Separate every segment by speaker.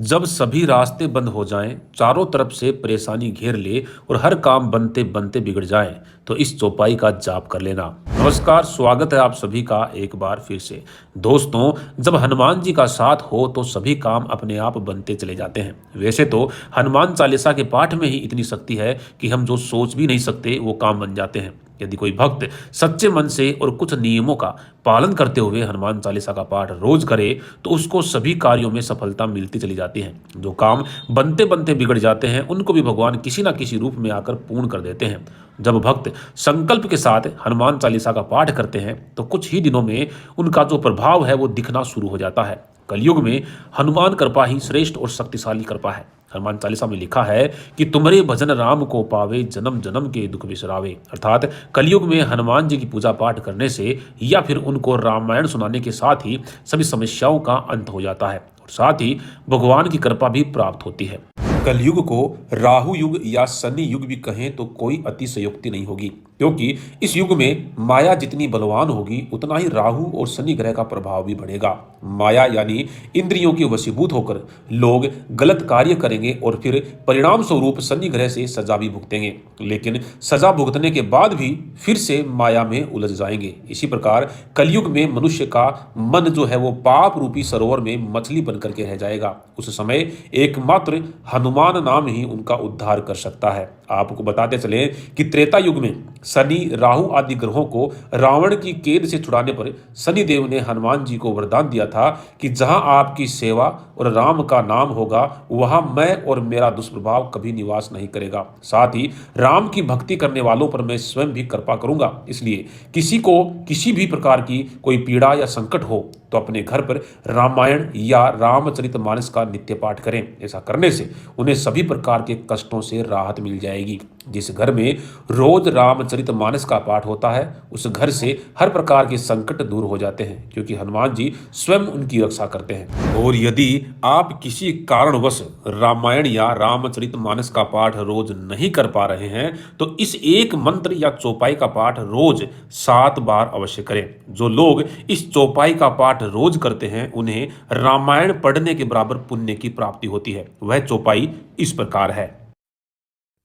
Speaker 1: जब सभी रास्ते बंद हो जाएं, चारों तरफ से परेशानी घेर ले और हर काम बनते बनते बिगड़ जाए तो इस चौपाई का जाप कर लेना। नमस्कार, स्वागत है आप सभी का एक बार फिर से। दोस्तों, जब हनुमान जी का साथ हो तो सभी काम अपने आप बनते चले जाते हैं। वैसे तो हनुमान चालीसा के पाठ में ही इतनी शक्ति है कि हम जो सोच भी नहीं सकते वो काम बन जाते हैं। यदि कोई भक्त सच्चे मन से और कुछ नियमों का पालन करते हुए हनुमान चालीसा का पाठ रोज करे तो उसको सभी कार्यों में सफलता मिलती चली जाती है। जो काम बनते बनते बिगड़ जाते हैं उनको भी भगवान किसी ना किसी रूप में आकर पूर्ण कर देते हैं। जब भक्त संकल्प के साथ हनुमान चालीसा का पाठ करते हैं तो कुछ ही दिनों में उनका जो प्रभाव है वो दिखना शुरू हो जाता है। कलयुग में हनुमान कृपा ही श्रेष्ठ और शक्तिशाली कृपा है। हनुमान चालीसा में लिखा है कि तुम्हारे भजन राम को पावे, जन्म जन्म के दुख बिसरावे। अर्थात कलयुग में हनुमान जी की पूजा पाठ करने से या फिर उनको रामायण सुनाने के साथ ही सभी समस्याओं का अंत हो जाता है और साथ ही भगवान की कृपा भी प्राप्त होती है। कलयुग को राहु युग या शनि युग भी कहें तो कोई अतिशयोक्ति नहीं होगी, क्योंकि इस युग में माया जितनी बलवान होगी उतना ही राहु और शनि ग्रह का प्रभाव भी बढ़ेगा। माया यानी इंद्रियों के वशीभूत होकर लोग गलत कार्य करेंगे और फिर परिणाम स्वरूप शनि ग्रह से सजा भी भुगतेंगे, लेकिन सजा भुगतने के बाद भी फिर से माया में उलझ जाएंगे। इसी प्रकार कलयुग में मनुष्य का मन जो है वो पाप रूपी सरोवर में मछली बनकर के रह जाएगा। उस समय एकमात्र हनुमान नाम ही उनका उद्धार कर सकता है। आपको बताते चले कि त्रेता युग में शनि, राहु आदि ग्रहों को रावण की कैद से छुड़ाने पर शनि देव ने हनुमान जी को वरदान दिया था कि जहां आपकी सेवा और राम का नाम होगा वहां मैं और मेरा दुष्प्रभाव कभी निवास नहीं करेगा। साथ ही राम की भक्ति करने वालों पर मैं स्वयं भी कृपा करूंगा। इसलिए किसी को किसी भी प्रकार की कोई पीड़ा या संकट हो तो अपने घर पर रामायण या रामचरितमानस का नित्य पाठ करें। ऐसा करने से उन्हें सभी प्रकार के कष्टों से राहत मिल जाएगी। जिस घर में रोज रामचरितमानस का पाठ होता है उस घर से हर प्रकार के संकट दूर हो जाते हैं, क्योंकि हनुमान जी स्वयं उनकी रक्षा करते हैं। और यदि आप किसी कारणवश रामायण या रामचरितमानस का पाठ रोज नहीं कर पा रहे हैं तो इस एक मंत्र या चौपाई का पाठ रोज 7 बार अवश्य करें। जो लोग इस चौपाई का पाठ रोज करते हैं उन्हें रामायण पढ़ने के बराबर पुण्य की प्राप्ति होती है। वह चौपाई इस प्रकार है।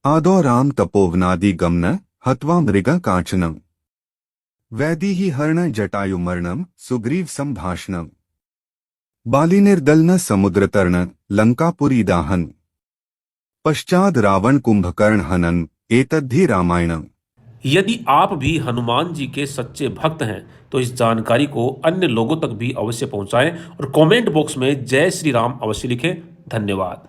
Speaker 2: आदौ राम तपोवनादि गमन हत्वा मृग कांचनम वैदिहि हर्ण जटायुमर्णम सुग्रीव संभाषणम बालिनिर्दलन समुद्रतरण लंकापुरी दाहन पश्चाद रावण कुंभकर्ण हनन एतद्धि रामायणम।
Speaker 1: यदि आप भी हनुमान जी के सच्चे भक्त हैं तो इस जानकारी को अन्य लोगों तक भी अवश्य पहुंचाएं और कमेंट बॉक्स में जय श्री राम अवश्य लिखें। धन्यवाद।